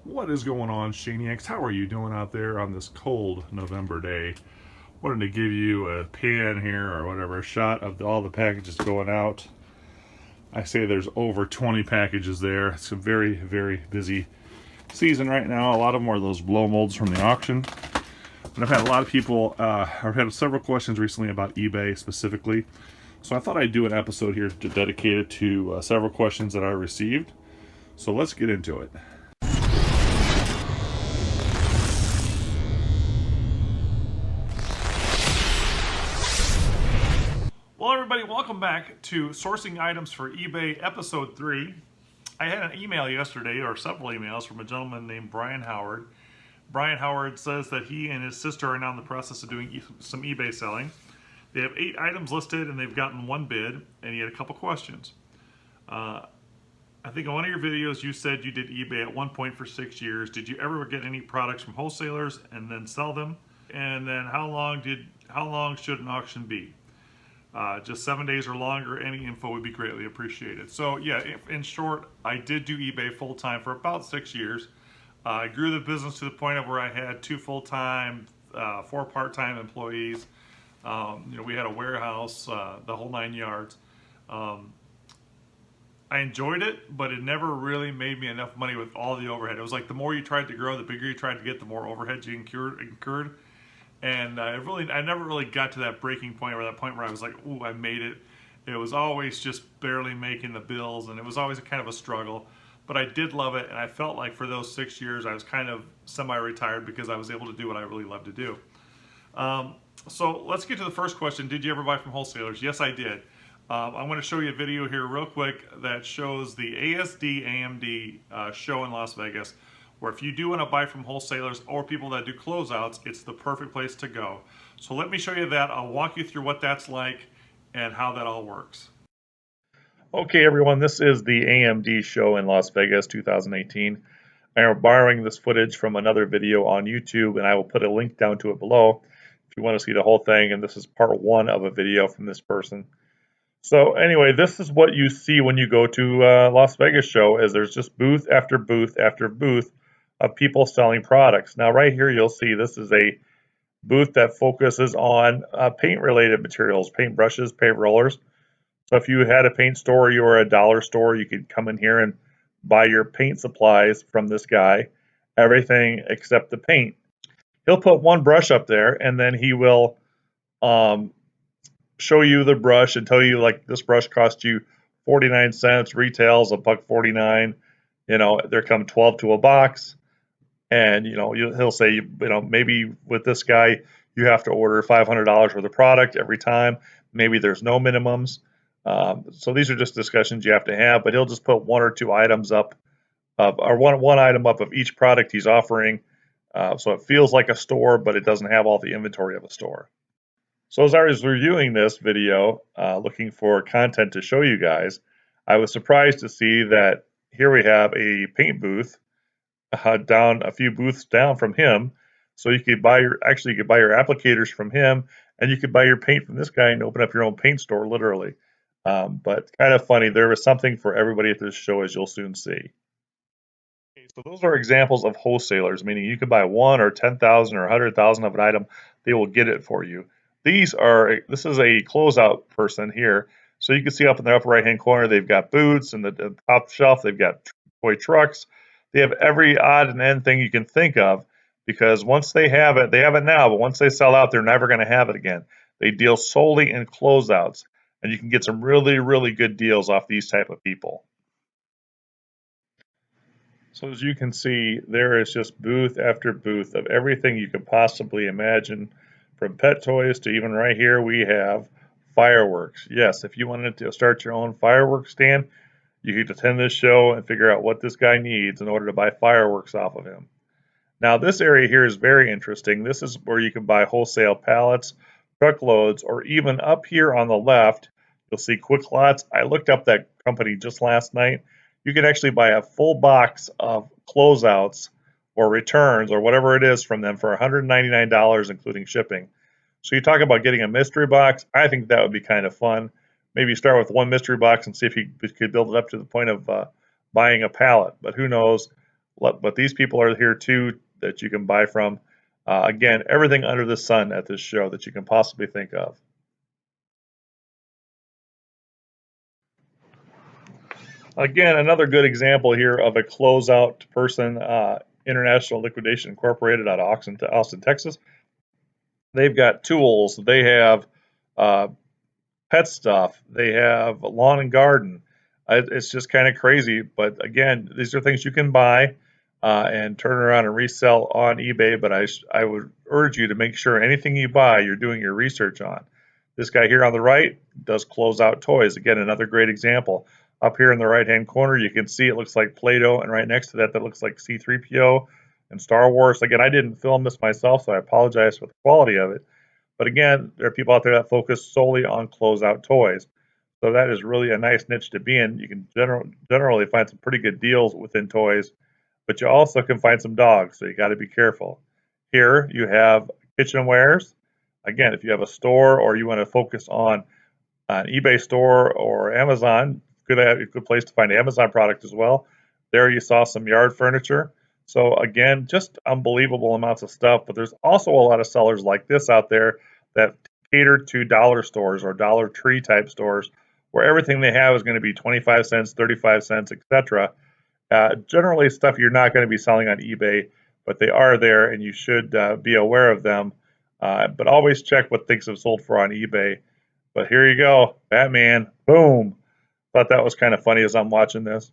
What is going on, Shaniacs? How are you doing out there on this cold November day? Wanted to give you a pan here or whatever, a shot of all the packages going out. I say there's over 20 packages there. It's a very, very busy season right now. A lot of them are those blow molds from the auction. And I've had a lot of people, I've had several questions recently about eBay specifically. So I thought I'd do an episode here to dedicate it to several questions that I received. So let's get into it. Well, everybody, welcome back to Sourcing Items for eBay, Episode 3. I had an email yesterday, or several emails, from a gentleman named Brian Howard. Brian Howard says that he and his sister are now in the process of doing some eBay selling. They have 8 items listed, and they've gotten 1 bid, and he had a couple questions. I think in one of your videos you said you did eBay at one point for 6 years. Did you ever get any products from wholesalers and then sell them? And then how long should an auction be? Just 7 days or longer. Any info would be greatly appreciated. So yeah, in short, I did do eBay full time for about 6 years. I grew the business to the point of where I had 2 full-time, 4 part-time employees. We had a warehouse, the whole 9 yards. I enjoyed it, but it never really made me enough money with all the overhead. It was like the more you tried to grow, the bigger you tried to get, the more overhead you incurred. And I never really got to that breaking point, or that point where I was like, ooh, I made it. It was always just barely making the bills, and it was always kind of a struggle. But I did love it, and I felt like for those 6 years, I was kind of semi-retired because I was able to do what I really love to do. So let's get to the first question. Did you ever buy from wholesalers? Yes, I did. I'm going to show you a video here real quick that shows the ASD AMD show in Las Vegas, where if you do want to buy from wholesalers or people that do closeouts, it's the perfect place to go. So let me show you that. I'll walk you through what that's like and how that all works. Okay, everyone, this is the AMD show in Las Vegas 2018. I am borrowing this footage from another video on YouTube, and I will put a link down to it below if you want to see the whole thing. And this is part 1 of a video from this person. So anyway, this is what you see when you go to Las Vegas show, is there's just booth after booth after booth of people selling products. Now right here you'll see this is a booth that focuses on paint related materials, paint brushes, paint rollers. So if you had a paint store, you were a dollar store, you could come in here and buy your paint supplies from this guy, everything except the paint. He'll put one brush up there, and then he will show you the brush and tell you, like, this brush cost you 49 cents, retails $1.49. There come 12 to a box. And he'll say, maybe with this guy you have to order $500 worth of product every time. Maybe there's no minimums. So these are just discussions you have to have. But he'll just put 1 or 2 items up, or one item up of each product he's offering. So it feels like a store, but it doesn't have all the inventory of a store. So as I was reviewing this video, looking for content to show you guys, I was surprised to see that here we have a paint booth down a few booths down from him. So you could buy your applicators from him, and you could buy your paint from this guy and open up your own paint store, literally. But kind of funny, there was something for everybody at this show, as you'll soon see. Okay, so those are examples of wholesalers, meaning you can buy 1 or 10,000 or 100,000 of an item, they will get it for you. This is a closeout person here. So you can see up in the upper right hand corner, they've got boots, and the top shelf, they've got toy trucks. They have every odd and end thing you can think of, because once they have it now, but once they sell out, they're never going to have it again. They deal solely in closeouts, and you can get some really, really good deals off these type of people. So as you can see, there is just booth after booth of everything you could possibly imagine, from pet toys to even right here we have fireworks. Yes, if you wanted to start your own fireworks stand, you could attend this show and figure out what this guy needs in order to buy fireworks off of him. Now this area here is very interesting. This is where you can buy wholesale pallets, truckloads, or even up here on the left, you'll see Quick Lots. I looked up that company just last night. You can actually buy a full box of closeouts or returns or whatever it is from them for $199, including shipping. So you talk about getting a mystery box. I think that would be kind of fun. Maybe start with 1 mystery box and see if you could build it up to the point of buying a pallet. But who knows? But these people are here too that you can buy from. Again, everything under the sun at this show that you can possibly think of. Again, another good example here of a closeout person, International Liquidation Incorporated out of Austin, Texas. They've got tools. They have uh, pet stuff. They have lawn and garden. It's just kind of crazy. But again, these are things you can buy and turn around and resell on eBay. But I would urge you to make sure anything you buy, you're doing your research on. This guy here on the right does closeout toys. Again, another great example. Up here in the right-hand corner, you can see it looks like Play-Doh, and right next to that, that looks like C-3PO and Star Wars. Again, I didn't film this myself, so I apologize for the quality of it. But again, there are people out there that focus solely on closeout toys. So that is really a nice niche to be in. You can generally find some pretty good deals within toys, but you also can find some dogs, so you got to be careful. Here you have kitchenwares. Again, if you have a store or you want to focus on an eBay store or Amazon, good place to find Amazon product as well. There you saw some yard furniture. So again, just unbelievable amounts of stuff. But there's also a lot of sellers like this out there that cater to dollar stores or Dollar Tree type stores, where everything they have is going to be 25 cents, 35 cents, etc. Generally, stuff you're not going to be selling on eBay, but they are there, and you should be aware of them. But always check what things have sold for on eBay. But here you go, Batman, boom. Thought that was kind of funny as I'm watching this.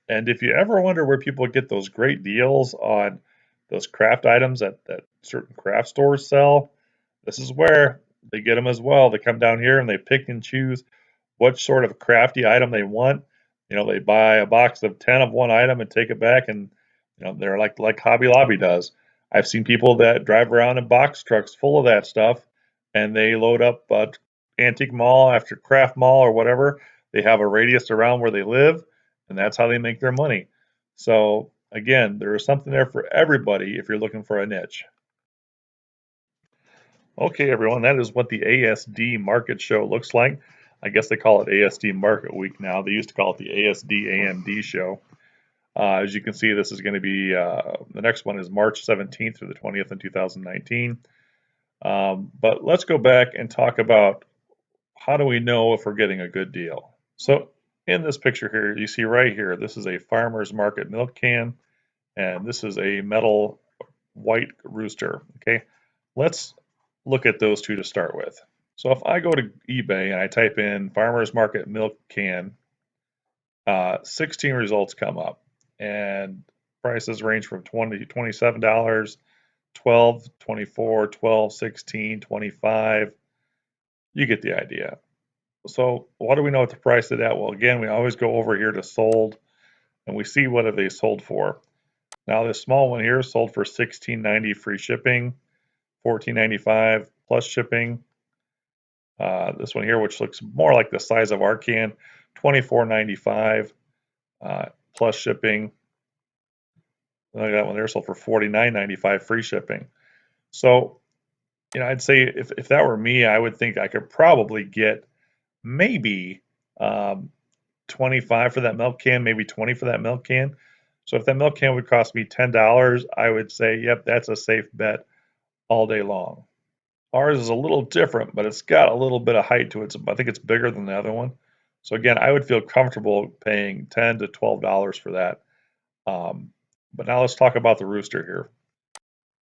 And if you ever wonder where people get those great deals on those craft items that certain craft stores sell, this is where they get them as well. They come down here and they pick and choose what sort of crafty item they want. You know, they buy a box of 10 of one item and take it back, and you know, they're like Hobby Lobby does. I've seen people that drive around in box trucks full of that stuff, and they load up antique mall after craft mall or whatever. They have a radius around where they live, and that's how they make their money. So again, there is something there for everybody if you're looking for a niche. Okay, everyone, that is what the ASD Market Show looks like. I guess they call it ASD Market Week now. They used to call it the ASD AMD Show. As you can see, this is going to be the next one is March 17th through the 20th in 2019. But let's go back and talk about how do we know if we're getting a good deal. So in this picture here, you see right here, this is a farmer's market milk can, and this is a metal white rooster. Okay, let's look at those two to start with. So if I go to eBay and I type in farmer's market milk can, 16 results come up, and prices range from $20 to $27, 12, 24, 12, 16, 25. You get the idea. So what do we know what the price is at? Well, again, we always go over here to sold, and we see what have they sold for. Now this small one here sold for $16.90 free shipping, $14.95 plus shipping. This one here, which looks more like the size of our can, $24.95 plus shipping. That one there sold for $49.95 free shipping. So, you know, I'd say if that were me, I would think I could probably get maybe 25 for that milk can, maybe 20 for that milk can. So if that milk can would cost me $10, I would say, yep, that's a safe bet all day long. Ours is a little different, but it's got a little bit of height to it. So I think it's bigger than the other one. So again, I would feel comfortable paying $10 to $12 for that. But now let's talk about the rooster here.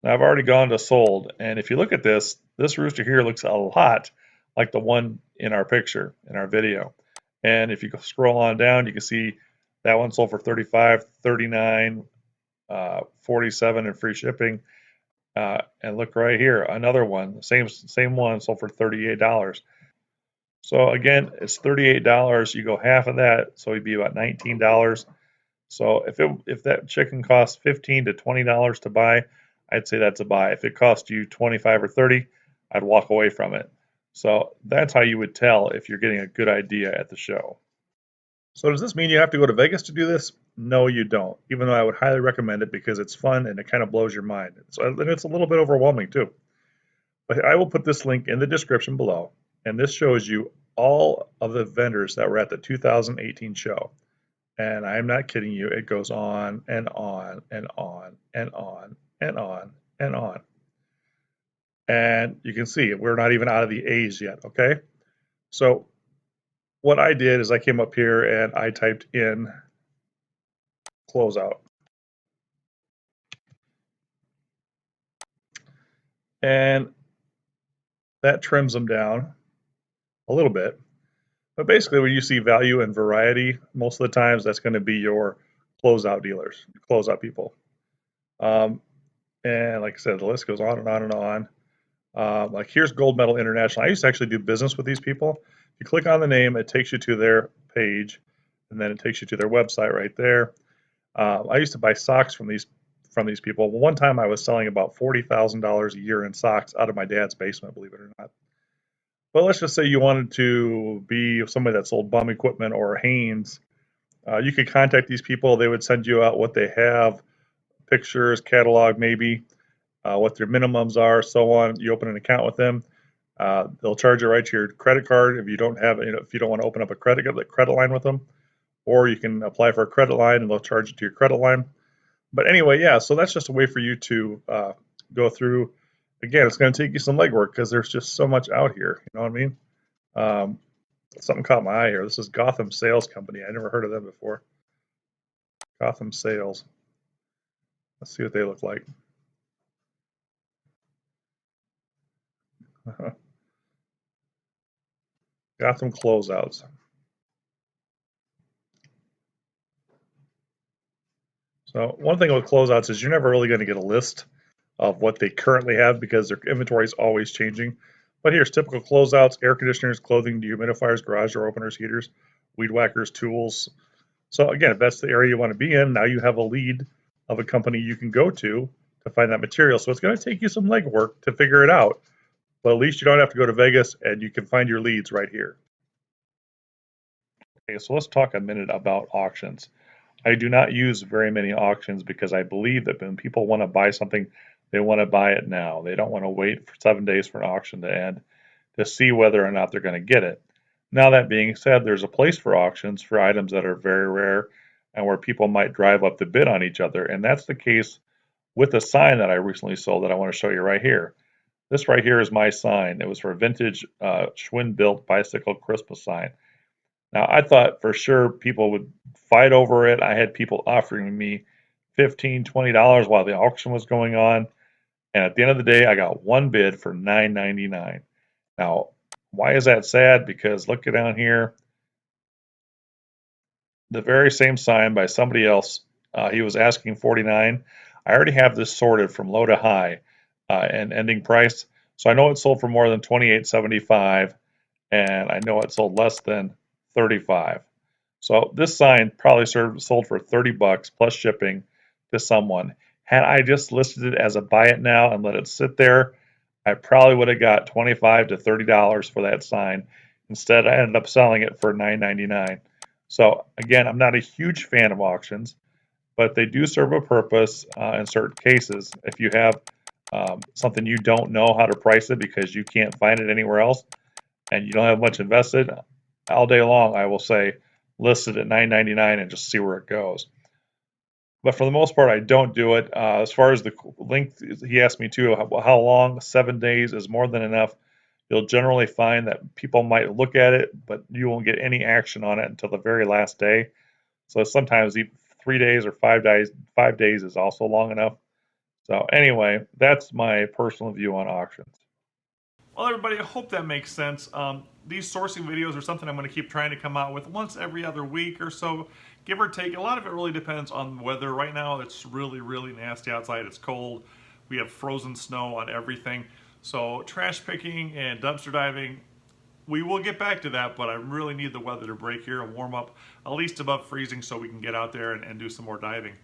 Now I've already gone to sold, and if you look at this rooster here looks a lot like the one in our picture, in our video. And if you scroll on down, you can see that one sold for $35, $39, $47 in free shipping. And look right here, another one, same one sold for $38. So again, it's $38. You go half of that, so it'd be about $19. So if that chicken costs $15 to $20 to buy, I'd say that's a buy. If it costs you 25 or 30, I'd walk away from it. So that's how you would tell if you're getting a good idea at the show. So does this mean you have to go to Vegas to do this? No, you don't. Even though I would highly recommend it because it's fun and it kind of blows your mind. So and it's a little bit overwhelming too. But I will put this link in the description below, and this shows you all of the vendors that were at the 2018 show. And I'm not kidding you, it goes on and on and on and on and on and on. And you can see we're not even out of the A's yet, okay? So what I did is I came up here and I typed in closeout. And that trims them down a little bit. But basically, when you see value and variety, most of the times that's going to be your closeout dealers, closeout people. And like I said, the list goes on and on and on. Like here's Gold Medal International. I used to actually do business with these people. If you click on the name, it takes you to their page, and then it takes you to their website right there. I used to buy socks from these people. One time I was selling about $40,000 a year in socks out of my dad's basement, believe it or not. But let's just say you wanted to be somebody that sold bum equipment or Hanes. You could contact these people. They would send you out what they have, pictures, catalog maybe, what their minimums are, so on. You open an account with them. They'll charge you right to your credit card if you don't have, if you don't want to open up a credit line with them, or you can apply for a credit line and they'll charge it to your credit line. But anyway, yeah. So that's just a way for you to go through. Again, it's going to take you some legwork because there's just so much out here. You know what I mean? Something caught my eye here. This is Gotham Sales Company. I never heard of them before. Gotham Sales. Let's see what they look like. Gotham Closeouts. So one thing with closeouts is you're never really going to get a list of what they currently have because their inventory is always changing. But here's typical closeouts: air conditioners, clothing, dehumidifiers, garage door openers, heaters, weed whackers, tools. So again, if that's the area you want to be in, now you have a lead of a company you can go to find that material. So it's going to take you some legwork to figure it out. But at least you don't have to go to Vegas and you can find your leads right here. Okay, so let's talk a minute about auctions. I do not use very many auctions because I believe that when people want to buy something, they want to buy it now. They don't want to wait for 7 days for an auction to end to see whether or not they're going to get it. Now, that being said, there's a place for auctions for items that are very rare and where people might drive up the bid on each other. And that's the case with a sign that I recently sold that I want to show you right here. This right here is my sign. It was for a vintage Schwinn-built bicycle Christmas sign. Now, I thought for sure people would fight over it. I had people offering me $15, $20 while the auction was going on. And at the end of the day, I got one bid for $9.99. Now, why is that sad? Because look down here, the very same sign by somebody else. He was asking $49. I already have this sorted from low to high and ending price. So I know it sold for more than $28.75, and I know it sold less than $35. So this sign probably sold for $30 plus shipping to someone. Had I just listed it as a buy it now and let it sit there, I probably would have got $25 to $30 for that sign. Instead, I ended up selling it for $9.99. So again, I'm not a huge fan of auctions, but they do serve a purpose in certain cases. If you have something you don't know how to price it because you can't find it anywhere else and you don't have much invested, all day long I will say list it at $9.99 and just see where it goes. But for the most part, I don't do it. As far as the length, he asked me too, how long? 7 days is more than enough. You'll generally find that people might look at it, but you won't get any action on it until the very last day. So sometimes 3 days or 5 days, 5 days is also long enough. So anyway, that's my personal view on auctions. Well, everybody, I hope that makes sense. These sourcing videos are something I'm going to keep trying to come out with once every other week or so, give or take. A lot of it really depends on the weather. Right now, it's really, really nasty outside. It's cold. We have frozen snow on everything. So trash picking and dumpster diving, we will get back to that, but I really need the weather to break here and warm up at least above freezing so we can get out there and do some more diving.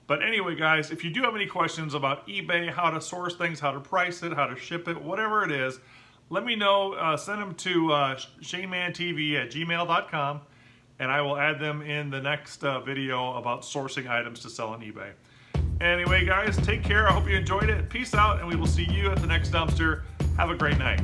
But anyway, guys, if you do have any questions about eBay, how to source things, how to price it, how to ship it, whatever it is, let me know. Send them to shanemantv@gmail.com, and I will add them in the next video about sourcing items to sell on eBay. Anyway, guys, take care. I hope you enjoyed it. Peace out, and we will see you at the next dumpster. Have a great night.